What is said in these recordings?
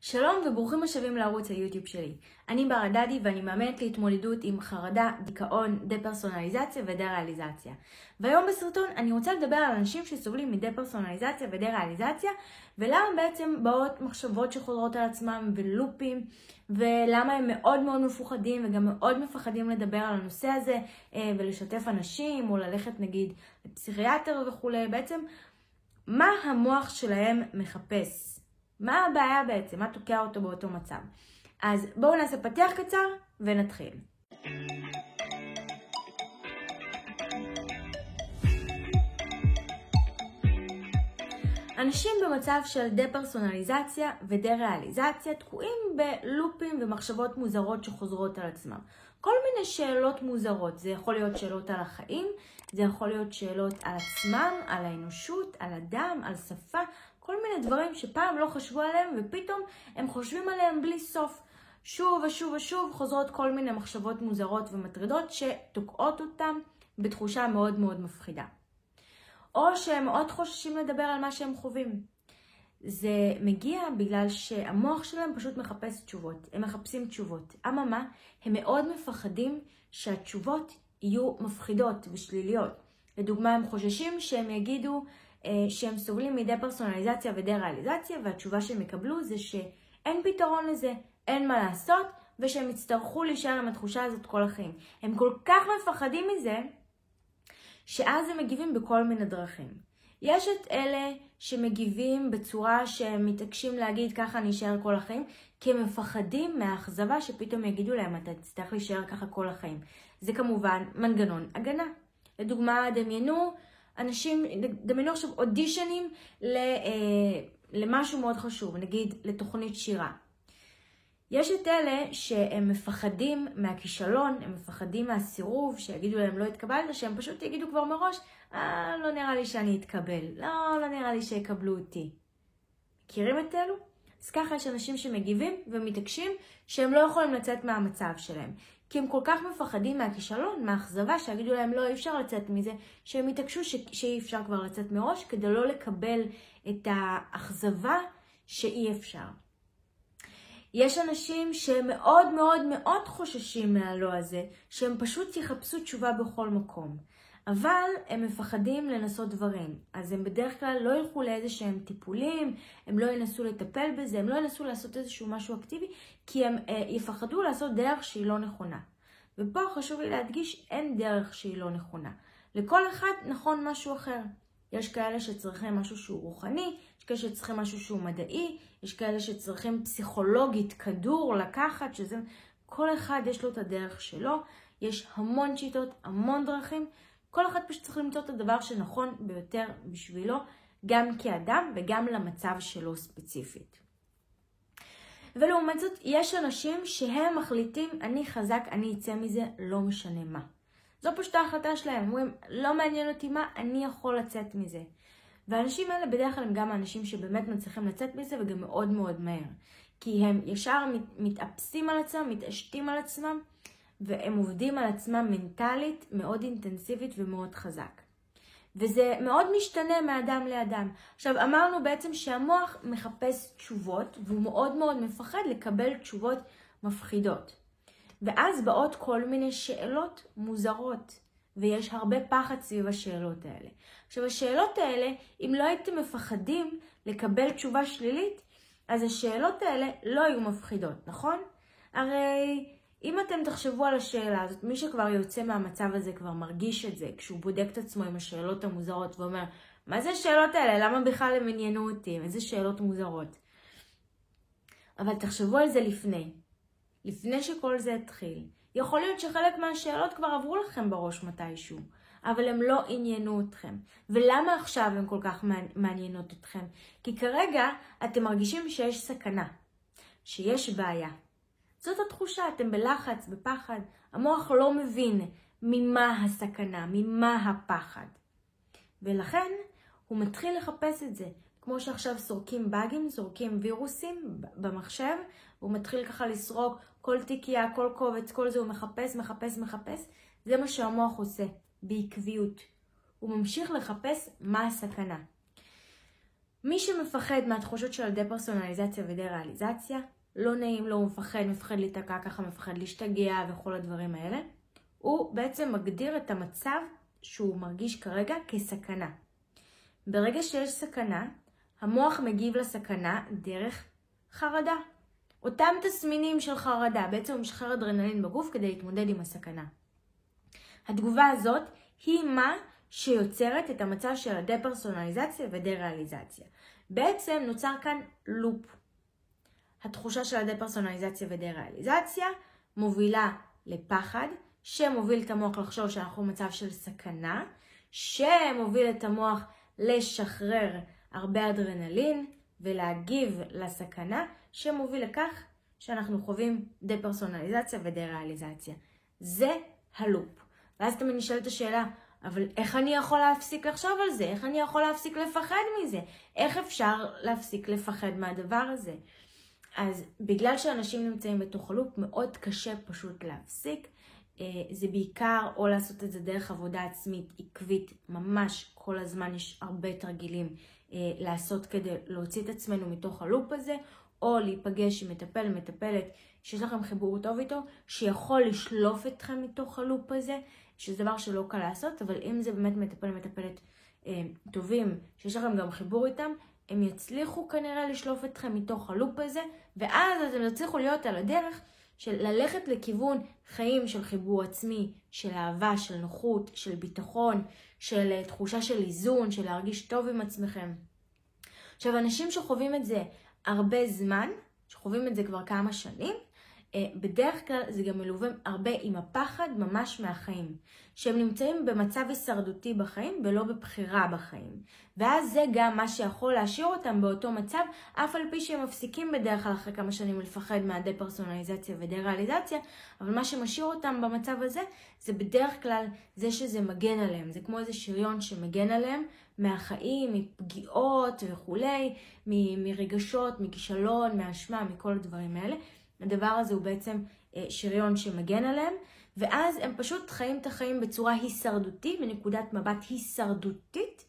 שלום וברוכים השבים לערוץ היוטיוב שלי. אני בר הדדי ואני מאמנת להתמודדות עם חרדה, דיכאון, דה-פרסונליזציה ודה-ריאליזציה. והיום בסרטון אני רוצה לדבר על אנשים שסובלים מדה-פרסונליזציה ודה-ריאליזציה, ולמה בעצם באות מחשבות שחוזרות על עצמם ולופים, ולמה הם מאוד מאוד מפוחדים וגם מאוד מפחדים לדבר על הנושא הזה ולשתף אנשים או ללכת נגיד לפסיכיאטר וכולי. בעצם מה המוח שלהם מחפש? מה הבעיה בעצם? מה תוקע אותו באותו מצב? אז בואו נעשה פתיח קצר ונתחיל. אנשים במצב של דה-פרסונליזציה ודה-ריאליזציה תקועים בלופים ומחשבות מוזרות שחוזרות על עצמם. כל מיני שאלות מוזרות. זה יכול להיות שאלות על החיים, זה יכול להיות שאלות על עצמם, על האנושות, על אדם, על שפה, כל מיני דברים שפעם לא חשבו עליהם ופתאום הם חושבים עליהם בלי סוף. שוב ושוב ושוב חוזרות כל מיני מחשבות מוזרות ומטרידות שתוקעות אותם בתחושה מאוד מאוד מפחידה. או שהם מאוד חוששים לדבר על מה שהם חווים. זה מגיע בגלל שהמוח שלהם פשוט מחפש תשובות. הם מחפשים תשובות. אממה, הם מאוד מפחדים שהתשובות יהיו מפחידות ושליליות. לדוגמה, הם חוששים שהם יגידו שהם סובלים מדה-פרסונליזציה ודה-ריאליזציה, והתשובה שהם יקבלו זה שאין פתרון לזה, אין מה לעשות, ושהם יצטרכו להישאר עם התחושה הזאת כל החיים. הם כל כך מפחדים מזה, שאז הם מגיבים בכל מיני דרכים. יש את אלה שמגיבים בצורה שהם מתעקשים להגיד ככה נשאר כל החיים, כי הם מפחדים מהאכזבה שפתאום יגידו להם אתה תצטרך להישאר ככה כל החיים. זה כמובן מנגנון הגנה. לדוגמה, דמיינו עכשיו אודישנים למשהו מאוד חשוב, נגיד לתוכנית שירה. יש את אלה שהם מפחדים מהכישלון, הם מפחדים מהסירוב, שיגידו להם לא התקבלת, שהם פשוט יגידו כבר מראש, לא נראה לי שאני אתקבל, לא נראה לי שיקבלו אותי. מכירים את אלו? אז ככה יש אנשים שמגיבים ומתעקשים שהם לא יכולים לצאת מהמצב שלהם. כי הם כל כך מפחדים מהכישלון, מהאכזבה, שיגידו להם לא, אי אפשר לצאת מזה, שהם יתעקשו שאי אפשר כבר לצאת מראש, כדי לא לקבל את האכזבה שאי אפשר. יש אנשים שמאוד מאוד מאוד חוששים מהלא הזה, שהם פשוט יחפשו תשובה בכל מקום. אבל הם מפחדים לנסות דברים. אז הם בדרך כלל לא ילכו לאיזה שהם טיפולים, הם לא ינסו לטפל בזה, הם לא ינסו לעשות איזשהו משהו אקטיבי, כי הם יפחדו לעשות דרך שהיא לא נכונה. ופה חשוב לי להדגיש, אין דרך שהיא לא נכונה. לכל אחד נכון משהו אחר. יש כאלה שצריכים משהו שהוא רוחני, יש כאלה שצריכים משהו שהוא מדעי, יש כאלה שצריכים פסיכולוגית, כדור, לקחת, שזה... כל אחד יש לו את הדרך שלו, יש המון שיטות, המון דרכים, כל אחד פשוט צריך למצוא את הדבר שנכון ביותר בשבילו, גם כאדם וגם למצב שלו ספציפית. ולעומת זאת, יש אנשים שהם מחליטים, אני חזק, אני אצא מזה, לא משנה מה. זו פשוט ההחלטה שלהם, אומרים, לא מעניין אותי מה, אני יכול לצאת מזה. והאנשים האלה בדרך כלל הם גם האנשים שבאמת מצליחים לצאת מזה וגם מאוד מאוד מהר. כי הם ישר מתאפסים על עצמם, מתעשתים על עצמם, והם עובדים על עצמם מנטלית מאוד אינטנסיבית ומאוד חזק. וזה מאוד משתנה מאדם לאדם. עכשיו אמרנו בעצם שהמוח מחפש תשובות, והוא מאוד מאוד מפחד לקבל תשובות מפחידות. ואז באות כל מיני שאלות מוזרות, ויש הרבה פחד סביב השאלות האלה. עכשיו השאלות האלה, אם לא הייתם מפחדים לקבל תשובה שלילית, אז השאלות האלה לא היו מפחידות, נכון? הרי אם אתם תחשבו על השאלה הזאת, מי שכבר יוצא מהמצב הזה כבר מרגיש את זה, כשהוא בודק את עצמו עם השאלות המוזרות ואומר, מה זה השאלות האלה? למה בכלל הם עניינו אותי? איזה שאלות מוזרות? אבל תחשבו על זה לפני שכל זה התחיל. יכול להיות שחלק מהשאלות כבר עברו לכם בראש מתישהו, אבל הם לא עניינו אתכם. ולמה עכשיו הם כל כך מעניינות אתכם? כי כרגע אתם מרגישים שיש סכנה, שיש בעיה. זאת התחושה, אתם בלחץ, בפחד. המוח לא מבין ממה הסכנה, ממה הפחד. ולכן הוא מתחיל לחפש את זה. כמו שעכשיו סורקים באגים, סורקים וירוסים במחשב, הוא מתחיל ככה לסרוק כל תיקייה, כל קובץ, כל זה, הוא מחפש. זה מה שהמוח עושה, בעקביות. הוא ממשיך לחפש מה הסכנה. מי שמפחד מהתחושות של הדפרסונליזציה ודה-ריאליזציה, לא נעים לו, הוא מפחד להתקע ככה, מפחד להשתגע וכל הדברים האלה, הוא בעצם מגדיר את המצב שהוא מרגיש כרגע כסכנה. ברגע שיש סכנה, המוח מגיב לסכנה דרך חרדה. אותם תסמינים של חרדה, בעצם הוא משחרר אדרנלין בגוף כדי להתמודד עם הסכנה. התגובה הזאת היא מה שיוצרת את המצב של הדפרסונליזציה ודה-ריאליזציה. בעצם נוצר כאן לופ. התחושה של הדפרסונליזציה ודה-ריאליזציה מובילה לפחד, שמוביל את המוח לחשוב שאנחנו במצב של סכנה, שמוביל את המוח לשחרר הרבה אדרנלין ולהגיב לסכנה, שמוביל לכך שאנחנו חווים דפרסונליזציה ודה-ריאליזציה. זה הלופ. ואז תמיד נשאלת השאלה, אבל איך אני יכול להפסיק לחשוב על זה? איך אני יכול להפסיק לפחד מזה? איך אפשר להפסיק לפחד מהדבר הזה? אז בגלל שאנשים נמצאים בתוך הלופ, מאוד קשה פשוט להפסיק. זה בעיקר או לעשות את זה דרך עבודה עצמית עקבית, ממש כל הזמן יש הרבה תרגילים לעשות כדי להוציא את עצמנו מתוך הלופ הזה, או להיפגש עם מטפלת שיש לכם חיבור טוב איתו, שיכול לשלוף אתכם מתוך הלופ הזה, שזה דבר שלא קל לעשות, אבל אם זה באמת מטפלת טובים, שיש לכם גם חיבור איתם, הם יצליחו כנראה לשלוף אתכם מתוך הלופ הזה, ואז אתם יצליחו להיות על הדרך של ללכת לכיוון חיים של חיבור עצמי, של אהבה, של נוחות, של ביטחון, של תחושה של איזון, של להרגיש טוב עם עצמכם. עכשיו, אנשים שחווים את זה הרבה זמן, שחווים את זה כבר כמה שנים, בדרך כלל זה גם מלווה הרבה עם הפחד ממש מהחיים. שהם נמצאים במצב הישרדותי בחיים ולא בבחירה בחיים. ואז זה גם מה שיכול להשאיר אותם באותו מצב, אף על פי שהם מפסיקים בדרך כלל אחרי כמה שנים לפחד מהדפרסונליזציה ודה-ריאליזציה, אבל מה שמשאיר אותם במצב הזה, זה בדרך כלל זה שזה מגן עליהם. זה כמו איזה שריון שמגן עליהם מהחיים, מפגיעות וכולי, מרגשות, מכישלון, מאשמה, מכל הדברים האלה. הדבר הזה הוא בעצם שריון שמגן עליהם, ואז הם פשוט חיים את החיים בצורה הישרדותית, בנקודת מבט הישרדותית,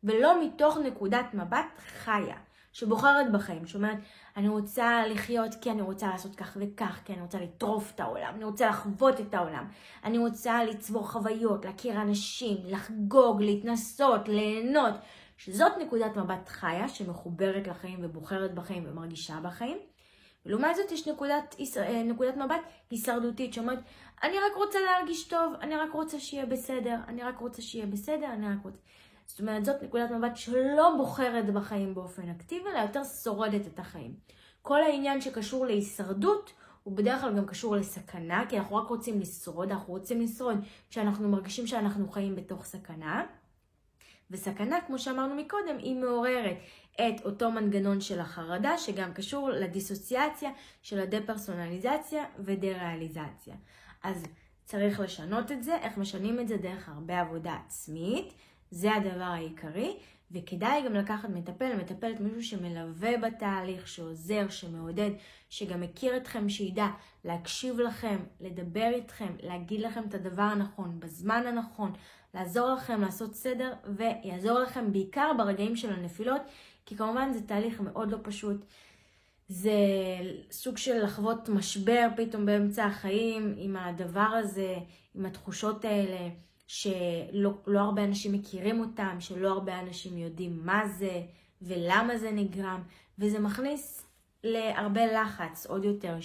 ולא מתוך נקודת מבט חיה, שבוחרת בחיים, שאומרת, אני רוצה לחיות כי אני רוצה לעשות כך וכך, כי אני רוצה לטרוף את העולם, אני רוצה לחוות את העולם, אני רוצה לצבור חוויות, להכיר אנשים, לחגוג, להתנסות, ליהנות, שזאת נקודת מבט חיה שמחוברת לחיים ובוחרת בחיים ומרגישה בחיים. ולעומת זאת יש נקודת מבט הישרדותית שאומרת, אני רק רוצה להרגיש טוב, אני רק רוצה שיהיה בסדר, אני רק רוצה שיהיה בסדר, אני רק רוצה. זאת אומרת, זאת נקודת מבט שלא בוחרת בחיים באופן אקטיבי, אלא יותר שורדת את החיים. כל העניין שקשור להישרדות, הוא בדרך כלל גם קשור לסכנה, כי אנחנו רק רוצים לשרוד, אנחנו רוצים לשרוד כשאנחנו מרגישים שאנחנו חיים בתוך סכנה. וסכנה, כמו שאמרנו מקודם, היא מעוררת את אותו מנגנון של החרדה, שגם קשור לדיסוציאציה של הדפרסונליזציה ודה-ריאליזציה. אז צריך לשנות את זה. איך משנים את זה? דרך הרבה עבודה עצמית. זה הדבר העיקרי. וכדאי גם לקחת מטפלת מישהו שמלווה בתהליך, שעוזר, שמעודד, שגם מכיר אתכם, שידע להקשיב לכם, לדבר איתכם, להגיד לכם את הדבר הנכון, בזמן הנכון, לעזור לכם לעשות סדר, ויעזור לכם בעיקר ברגעים של הנפילות, כי כמובן זה תהליך מאוד לא פשוט. זה סוג של לחוות משבר פתאום באמצע החיים, עם הדבר הזה, עם התחושות האלה, שלא הרבה אנשים מכירים אותם, שלא הרבה אנשים יודעים מה זה ולמה זה נגרם, וזה מכניס להרבה לחץ עוד יותר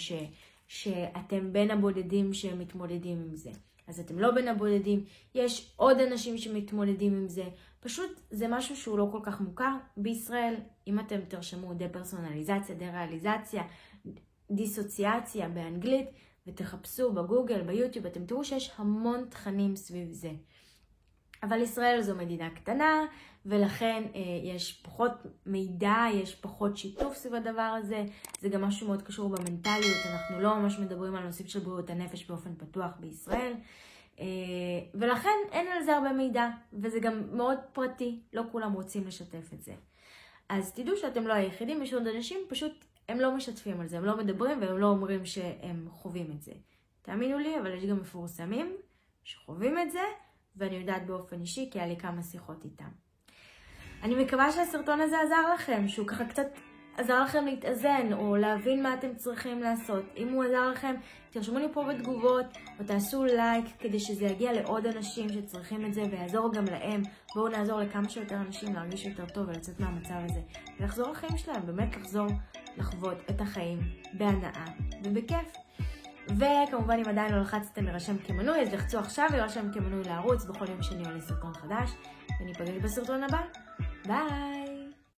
שאתם בין הבודדים שמתמודדים עם זה. אז אתם לא בין הבודדים, יש עוד אנשים שמתמודדים עם זה. פשוט זה משהו שהוא לא כל כך מוכר בישראל. אם אתם תרשמו דפרסונליזציה, דה-ריאליזציה, דיסוציאציה באנגלית, ותחפשו בגוגל, ביוטיוב, אתם תראו שיש המון תכנים סביב זה. אבל ישראל זו מדינה קטנה, ולכן יש פחות מידע, יש פחות שיתוף סביב הדבר הזה. זה גם משהו מאוד קשור במנטליות, אנחנו לא ממש מדברים על נושאים של בריאות הנפש באופן פתוח בישראל. ולכן אין על זה הרבה מידע, וזה גם מאוד פרטי, לא כולם רוצים לשתף את זה. אז תדעו שאתם לא היחידים, יש עוד אנשים, פשוט הם לא משתפים על זה, הם לא מדברים והם לא אומרים שהם חווים את זה. תאמינו לי, אבל יש גם מפורסמים שחווים את זה, ואני יודעת באופן אישי כי היה לי כמה שיחות איתם. אני מקווה שהסרטון הזה עזר לכם, שהוא ככה קצת עזר לכם להתאזן, או להבין מה אתם צריכים לעשות. אם הוא עזר לכם, תרשמו לי פה בתגובות, או תעשו לייק, כדי שזה יגיע לעוד אנשים שצריכים את זה, ויעזור גם להם. בואו נעזור לכמה שיותר אנשים להרגיש יותר טוב ולצאת מהמצב הזה. ולחזור לחיים שלהם, באמת לחזור לחוות את החיים בהנאה ובכיף. וכמובן, אם עדיין לא לחצתם להירשם כמנוי, אז לחצו עכשיו להירשם כמנוי לערוץ. בכל יום שני עולה סרטון חדש, וניפגש בסרטון הבא. ביי!